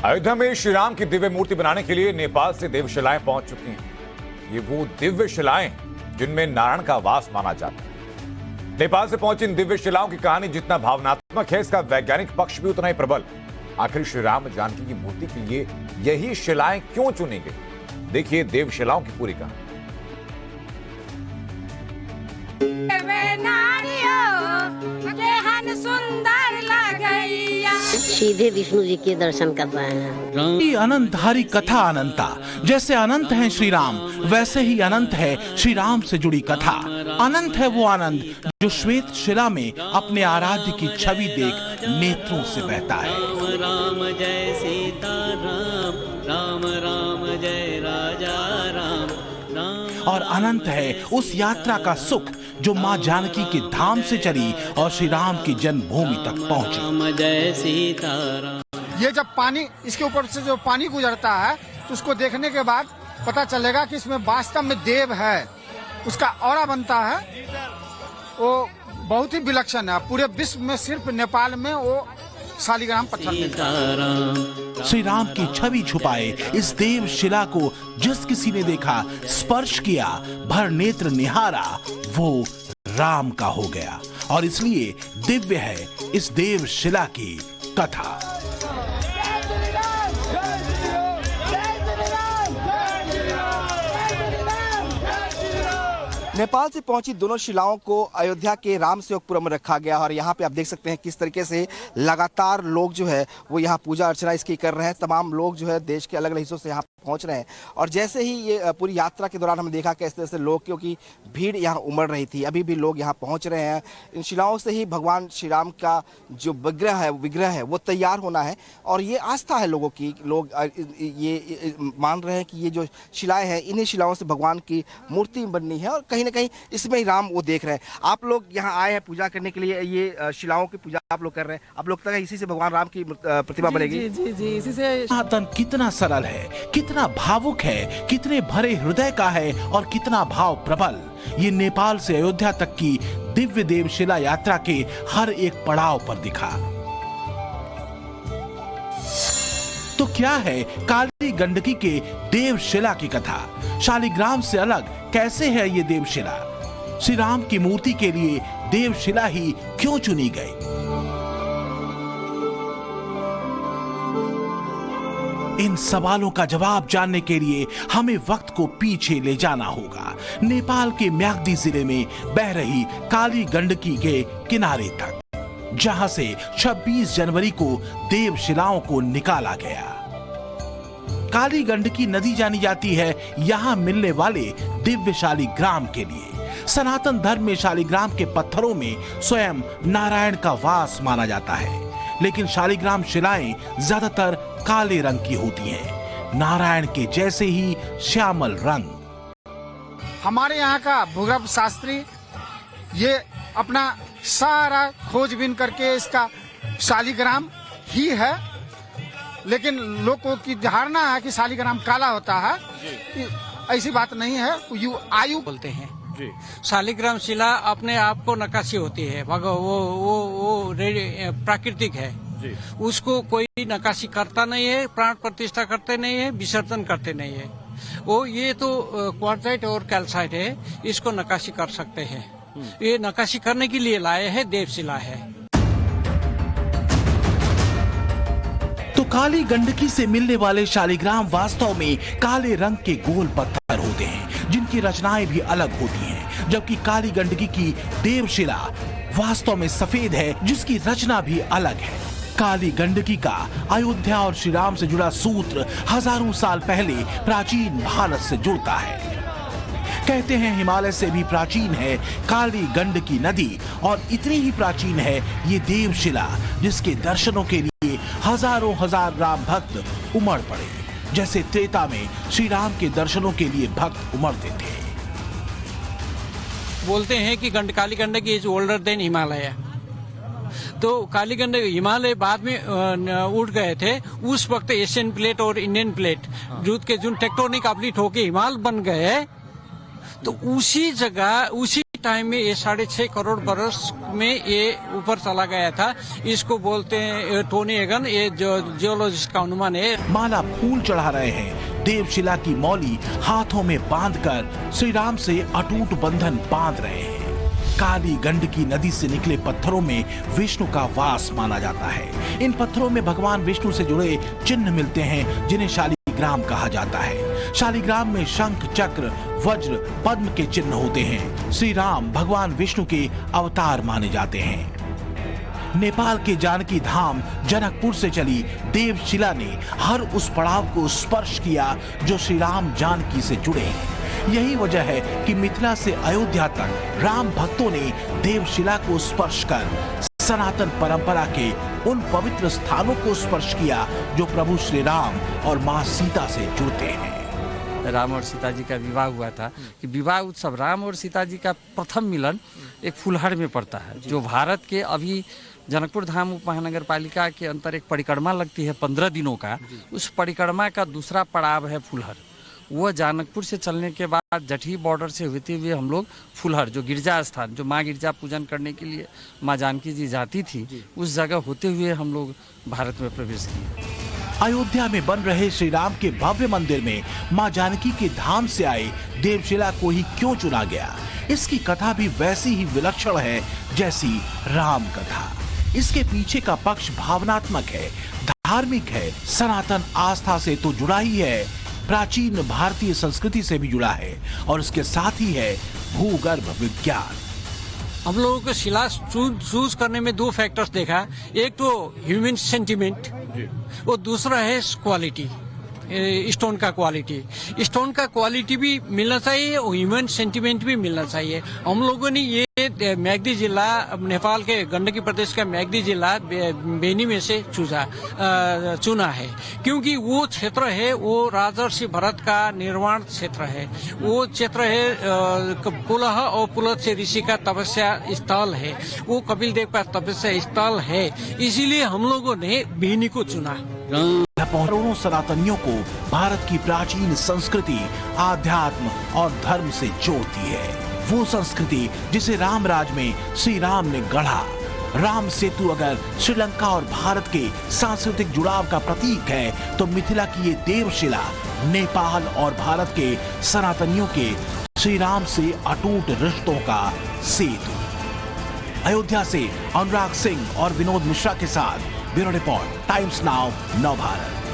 अयोध्या में श्री राम की दिव्य मूर्ति बनाने के लिए नेपाल से देवशिलाएं पहुंच चुकी हैं। ये वो दिव्य शिलाएं जिनमें नारायण का वास माना जाता है। नेपाल से पहुंची इन दिव्य शिलाओं की कहानी जितना भावनात्मक है, इसका वैज्ञानिक पक्ष भी उतना ही प्रबल। आखिर श्री राम जानकी की मूर्ति के लिए यही शिलाएं क्यों चुनी गई? देखिए देवशिलाओं की पूरी कहानी। सीधे विष्णु जी के दर्शन कर रहे हैं। अनंतहारी कथा अनंता, जैसे अनंत है श्री राम, वैसे ही अनंत है श्री राम से जुड़ी कथा। अनंत है वो आनंद जो श्वेत शिला में अपने आराध्य की छवि देख नेत्रों से बहता है। राम जय सीता राम, राम राम जय राजा राम, राम। और अनंत है उस यात्रा का सुख जो माँ जानकी के धाम से चली और श्री राम की जन्मभूमि तक पहुंची। राम जय सीता राम। ये जब पानी इसके ऊपर से जो पानी गुजरता है तो उसको देखने के बाद पता चलेगा कि इसमें वास्तव में देव है। उसका ऑरा बनता है, वो बहुत ही विलक्षण है। पूरे विश्व में सिर्फ नेपाल में वो शालिग्राम पत्थर मिलता है। श्री राम की छवि छुपाए इस देव शिला को जिस किसी ने देखा, स्पर्श किया, भर नेत्र निहारा, वो राम का हो गया। और इसलिए दिव्य है इस देव शिला की कथा। नेपाल से पहुंची दोनों शिलाओं को अयोध्या के राम सेवकपुरम में रखा गया और यहाँ पे आप देख सकते हैं किस तरीके से लगातार लोग जो है वो यहाँ पूजा अर्चना इसकी कर रहे हैं। तमाम लोग जो है देश के अलग अलग हिस्सों से यहाँ पहुंच रहे हैं और जैसे ही ये पूरी यात्रा के दौरान हमने देखा कि ऐसे ऐसे लोग, क्योंकि भीड़ यहाँ उमड़ रही थी, अभी भी लोग यहाँ पहुँच रहे हैं। इन शिलाओं से ही भगवान श्री राम का जो विग्रह है वो तैयार होना है और ये आस्था है लोगों की। लोग ये मान रहे हैं कि ये जो शिलाएँ हैं, इन्हीं शिलाओं से भगवान की मूर्ति बननी है और कहीं ना कहीं इसमें ही राम वो देख रहे हैं। आप लोग यहाँ आए हैं पूजा करने के लिए, ये शिलाओं की पूजा आप लोग कर रहे हैं। आप लोग तक इसी से भगवान राम की प्रतिमा बनेगी? जी जी, इसी से। सनातन कितना सरल है, कितना भावुक है, कितने भरे हृदय का है और कितना भाव प्रबल। ये नेपाल से अयोध्या तक की दिव्य देवशिला यात्रा के हर एक पड़ाव पर दिखा। तो क्या है काली गंडकी के देवशिला की कथा? शालिग्राम से अलग कैसे है ये देवशिला? श्री राम की मूर्ति के लिए देवशिला ही क्यों चुनी गई? इन सवालों का जवाब जानने के लिए हमें वक्त को पीछे ले जाना होगा, नेपाल के म्याग्दी जिले में बह रही काली गंडकी के किनारे तक, जहां से 26 जनवरी को देवशिलाओं को निकाला गया। काली गंडकी नदी जानी जाती है यहां मिलने वाले दिव्य शालिग्राम के लिए। सनातन धर्म में शालिग्राम के पत्थरों में स्वयं नारायण का वास माना जाता है, लेकिन शालिग्राम शिलाएं ज्यादातर काले रंग की होती हैं, नारायण के जैसे ही श्यामल रंग। हमारे यहाँ का भूगर्भ शास्त्री ये अपना सारा खोजबीन करके इसका शालिग्राम ही है, लेकिन लोगों की धारणा है कि शालिग्राम काला होता है। ऐसी बात नहीं है। आयु बोलते हैं जी। शालिग्राम शिला अपने आप को नक्काशी होती है, वो प्राकृतिक है जी। उसको कोई नक्काशी करता नहीं है, प्राण प्रतिष्ठा करते नहीं है, विसर्जन करते नहीं है। वो ये तो क्वार्टजाइट और कैल्साइट है, इसको नक्काशी कर सकते हैं। ये नक्काशी करने के लिए लाए हैं, देवशिला है। तो काली गंडकी से मिलने वाले शालिग्राम वास्तव में काले रंग के गोल पत्थर होते हैं, जिनकी रचनाएं भी अलग होती हैं, जबकि काली गंडकी की देवशिला वास्तव में सफेद है, जिसकी रचना भी अलग है। काली गंडकी का अयोध्या और श्री राम से जुड़ा सूत्र हजारों साल पहले प्राचीन भारत से जुड़ता है। कहते हैं हिमालय से भी प्राचीन है काली गंडकी नदी और इतनी ही प्राचीन है ये देवशिला, जिसके दर्शनों के लिए हजारों हजार राम भक्त उमड़ पड़े, जैसे त्रेता में श्री राम के दर्शनों के लिए भक्त उमड़ते थे। बोलते हैं कि Kali Gandaki is older than Himalaya. तो काली गंडकी हिमालय बाद में उठ गए थे। उस वक्त एशियन प्लेट और इंडियन प्लेट जो टेक्टोनिक अपलीट होके हिमालय बन गए, तो उसी जगह उसी टाइम में ये 6.5 करोड़ बरस में ये ऊपर चला गया था। इसको बोलते हैं टोनी एगन, ये जो जियोलॉजिस्ट का अनुमान है। माला फूल चढ़ा रहे हैं, देवशिला की मौली हाथों में बांधकर श्री राम से अटूट बंधन बांध रहे हैं। काली गंडकी नदी से निकले पत्थरों में विष्णु का वास माना जाता है। इन पत्थरों में भगवान विष्णु से जुड़े चिन्ह मिलते हैं जिन्हें शालिग्राम कहा जाता है। शालिग्राम में शंख, चक्र, वज्र, पद्म के चिन्ह होते हैं। श्री राम भगवान विष्णु के अवतार माने जाते हैं। नेपाल के जानकी धाम जनकपुर से चली देवशिला ने हर उस पड़ाव को स्पर्श किया जो श्री राम जानकी से जुड़े हैं। यही वजह है कि मिथिला से अयोध्या तक राम भक्तों ने देवशिला को स्पर्श कर सनातन परंपरा के उन पवित्र स्थानों को स्पर्श किया जो प्रभु श्री राम और मां सीता से जुड़ते हैं। राम और सीता जी का विवाह हुआ था कि विवाह उत्सव राम और सीता जी का प्रथम मिलन एक फुलहर में पड़ता है, जो भारत के अभी जनकपुर धाम उप महानगर पालिका के अंतर एक परिक्रमा लगती है 15 दिनों का। उस परिक्रमा का दूसरा पड़ाव है फुलहर। वह जानकपुर से चलने के बाद जठी बॉर्डर से होते हुए हम लोग फुलहर, जो गिरजा स्थान, जो माँ गिरजा पूजन करने के लिए माँ जानकी जी जाती थी, उस जगह होते हुए हम लोग भारत में प्रवेश किए। अयोध्या में बन रहे श्री राम के भव्य मंदिर में मां जानकी के धाम से आए देवशिला को ही क्यों चुना गया, इसकी कथा भी वैसी ही विलक्षण है जैसी राम कथा। इसके पीछे का पक्ष भावनात्मक है, धार्मिक है, सनातन आस्था से तो जुड़ा ही है, प्राचीन भारतीय संस्कृति से भी जुड़ा है और इसके साथ ही है भूगर्भ विज्ञान। हम लोगों को शिला चूज करने में 2 फैक्टर्स देखा। एक तो ह्यूमन सेंटिमेंट और दूसरा है क्वालिटी, स्टोन का क्वालिटी। स्टोन का क्वालिटी भी मिलना चाहिए और ह्यूमन सेंटिमेंट भी मिलना चाहिए। हम लोगों ने ये मैगदी जिला, नेपाल के गंडकी प्रदेश का मैगदी जिला बेनी में से चुना है, क्योंकि वो क्षेत्र है, वो राजर्षि भरत का निर्वाण क्षेत्र है। वो क्षेत्र है पुलह और पुलह ऋषि का तपस्या स्थल है, वो कपिल देव का तपस्या स्थल है। इसीलिए हम लोगों ने बेनी को चुना। करोड़ों सनातनियों को भारत की प्राचीन संस्कृति, आध्यात्म और धर्म से जोड़ती है। वो संस्कृति जिसे रामराज में श्री राम ने गढ़ा। राम सेतु अगर श्रीलंका और भारत के सांस्कृतिक जुड़ाव का प्रतीक है, तो मिथिला की ये देवशिला नेपाल और भारत के सनातनियों के श्री राम से अटूट रिश्तों का सेतु। अयोध्या से अनुराग सिंह और विनोद मिश्रा के साथ ब्यूरो रिपोर्ट, टाइम्स नाउ, नव भारत।